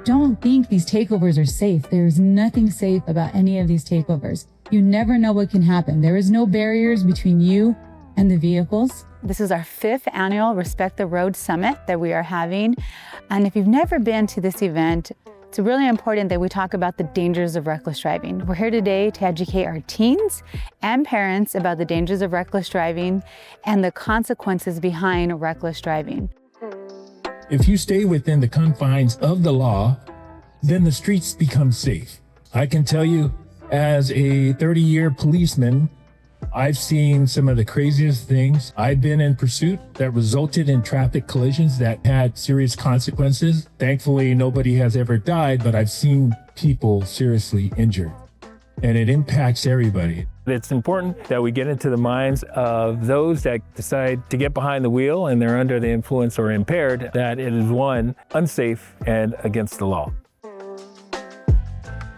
don't think these takeovers are safe. There's nothing safe about any of these takeovers. You never know what can happen. There is no barriers between you and the vehicles. This is our 5th annual Respect the Road Summit that we are having. And if you've never been to this event, it's really important that we talk about the dangers of reckless driving. We're here today to educate our teens and parents about the dangers of reckless driving and the consequences behind reckless driving. If you stay within the confines of the law, then the streets become safe. I can tell you, as a 30-year policeman, I've seen some of the craziest things. I've been in pursuit that resulted in traffic collisions that had serious consequences. Thankfully, nobody has ever died, but I've seen people seriously injured, and it impacts everybody. It's important that we get into the minds of those that decide to get behind the wheel and they're under the influence or impaired, that it is, one, unsafe and against the law.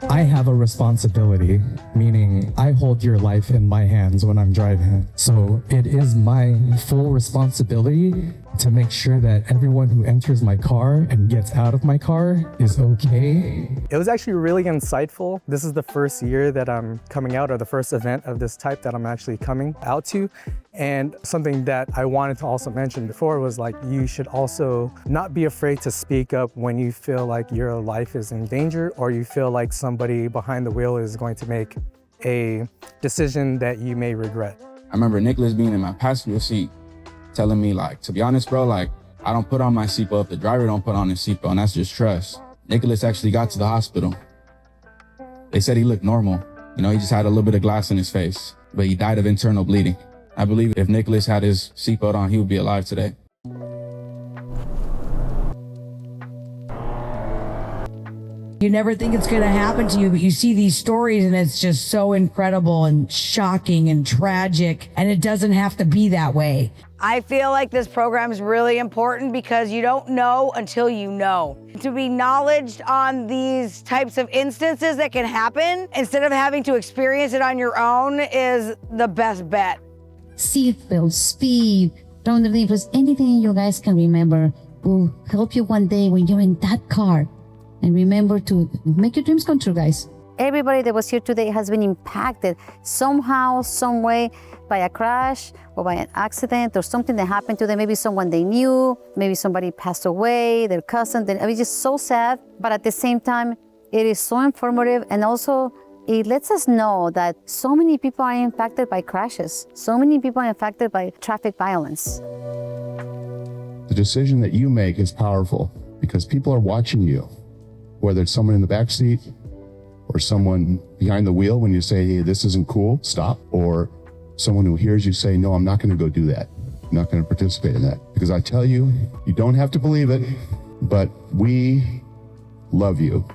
I have a responsibility, meaning I hold your life in my hands when I'm driving. So it is my full responsibility to make sure that everyone who enters my car and gets out of my car is okay. It was actually really insightful. This is the first year that I'm coming out, or the first event of this type that I'm actually coming out to. And something that I wanted to also mention before was, like, you should also not be afraid to speak up when you feel like your life is in danger, or you feel like somebody behind the wheel is going to make a decision that you may regret. I remember Nicholas being in my passenger seat telling me, like, to be honest, bro, like, I don't put on my seatbelt if the driver don't put on his seatbelt, and that's just trust. Nicholas actually got to the hospital. They said he looked normal. You know, he just had a little bit of glass in his face, but he died of internal bleeding. I believe if Nicholas had his seatbelt on, he would be alive today. You never think it's going to happen to you, but you see these stories and it's just so incredible and shocking and tragic, and it doesn't have to be that way. I feel like this program is really important because you don't know until you know. To be knowledged on these types of instances that can happen instead of having to experience it on your own is the best bet. Seatbelt, speed, round the neighbors, anything you guys can remember will help you one day when you're in that car. And remember to make your dreams come true, guys. Everybody that was here today has been impacted somehow, some way, by a crash or by an accident or something that happened to them. Maybe someone they knew, maybe somebody passed away, their cousin. I mean, it's just so sad, but at the same time, it is so informative, and also it lets us know that so many people are impacted by crashes. So many people are impacted by traffic violence. The decision that you make is powerful because people are watching you, whether it's someone in the back seat or someone behind the wheel when you say, hey, this isn't cool, stop, or someone who hears you say, no, I'm not going to go do that. I'm not going to participate in that. Because I tell you, you don't have to believe it, but we love you.